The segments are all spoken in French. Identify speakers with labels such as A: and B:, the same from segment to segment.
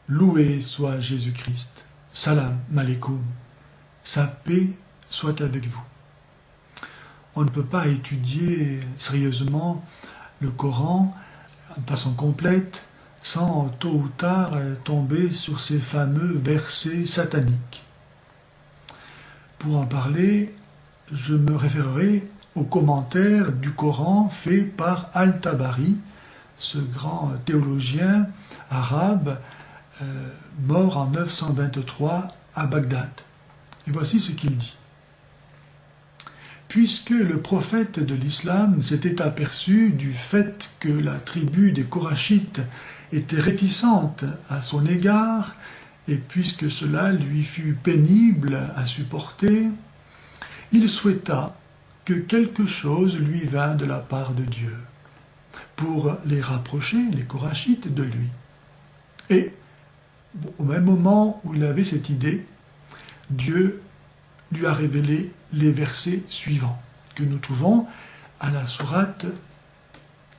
A: Loué soit Jésus-Christ. Salam alaikum. Sa paix soit avec vous. On ne peut pas étudier sérieusement le Coran de façon complète sans tôt ou tard tomber sur ces fameux versets sataniques. Pour en parler, je me référerai aux commentaires du Coran fait par Al-Tabari, ce grand théologien arabe mort en 923 à Bagdad. Et voici ce qu'il dit. Puisque le prophète de l'islam s'était aperçu du fait que la tribu des Korachites était réticente à son égard, et puisque cela lui fut pénible à supporter, il souhaita que quelque chose lui vînt de la part de Dieu, pour les rapprocher, les Korachites, de lui. Et au même moment où il avait cette idée, Dieu lui a révélé les versets suivants, que nous trouvons à la sourate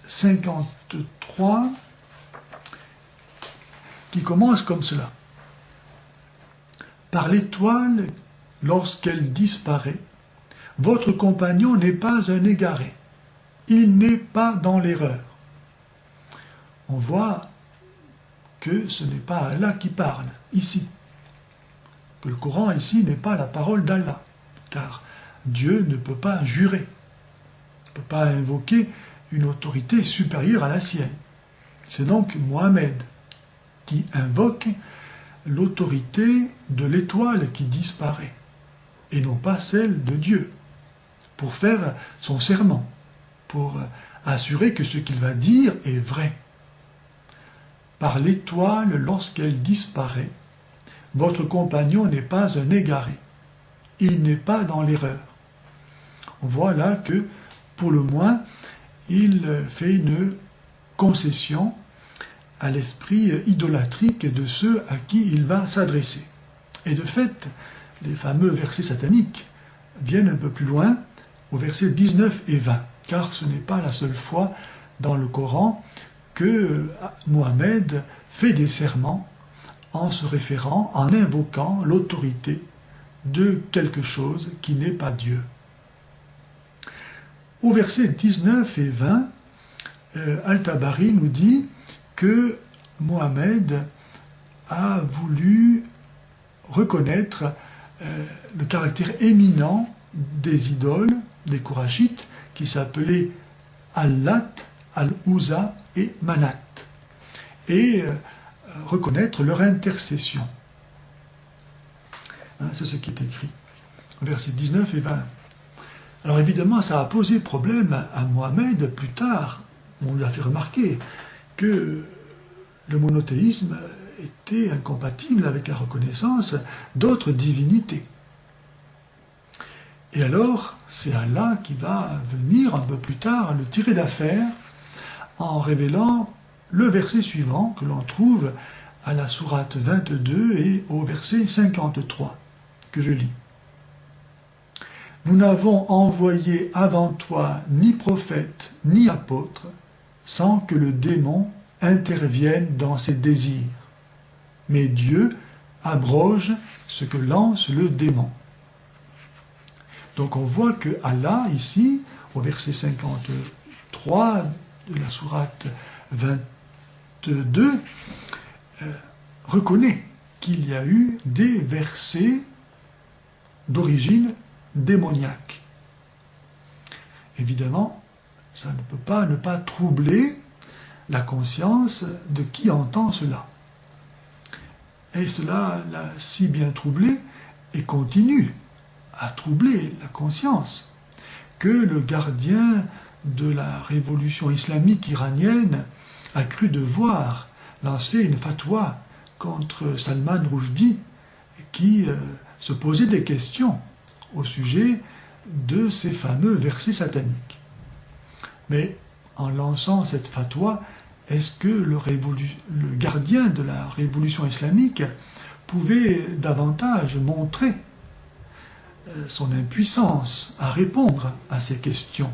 A: 53, qui commence comme cela. Par l'étoile, lorsqu'elle disparaît, votre compagnon n'est pas un égaré, il n'est pas dans l'erreur. On voit que ce n'est pas Allah qui parle, ici. Que le Coran, ici, n'est pas la parole d'Allah, car Dieu ne peut pas jurer, ne peut pas invoquer une autorité supérieure à la sienne. C'est donc Mohammed qui invoque l'autorité de l'étoile qui disparaît, et non pas celle de Dieu, pour faire son serment, pour assurer que ce qu'il va dire est vrai. Par l'étoile, lorsqu'elle disparaît, votre compagnon n'est pas un égaré, il n'est pas dans l'erreur. On voit là que, pour le moins, il fait une concession à l'esprit idolâtrique de ceux à qui il va s'adresser. Et de fait, les fameux versets sataniques viennent un peu plus loin, au verset 19 et 20, car ce n'est pas la seule fois dans le Coran que Mohammed fait des serments en se référant, en invoquant l'autorité de quelque chose qui n'est pas Dieu. Au verset 19 et 20, Al-Tabari nous dit que Mohammed a voulu reconnaître le caractère éminent des idoles, des Korachites, qui s'appelaient Al-Lat, Al-Uzza et Manat, et reconnaître leur intercession. C'est ce qui est écrit, versets 19 et 20. Alors évidemment, ça a posé problème à Mohammed plus tard. On lui a fait remarquer que le monothéisme était incompatible avec la reconnaissance d'autres divinités. Et alors, c'est Allah qui va venir un peu plus tard le tirer d'affaire en révélant le verset suivant que l'on trouve à la sourate 22 et au verset 53, que je lis. Nous n'avons envoyé avant toi ni prophète ni apôtre sans que le démon intervienne dans ses désirs. Mais Dieu abroge ce que lance le démon. Donc on voit que Allah, ici, au verset 53 de la sourate 22, reconnaît qu'il y a eu des versets d'origine démoniaque. Évidemment, ça ne peut pas ne pas troubler la conscience de qui entend cela. Et cela l'a si bien troublé et continue à troubler la conscience que le gardien de la révolution islamique iranienne a cru devoir lancer une fatwa contre Salman Rushdie qui se posait des questions au sujet de ces fameux versets sataniques. Mais en lançant cette fatwa, est-ce que le gardien de la révolution islamique pouvait davantage montrer son impuissance à répondre à ces questions?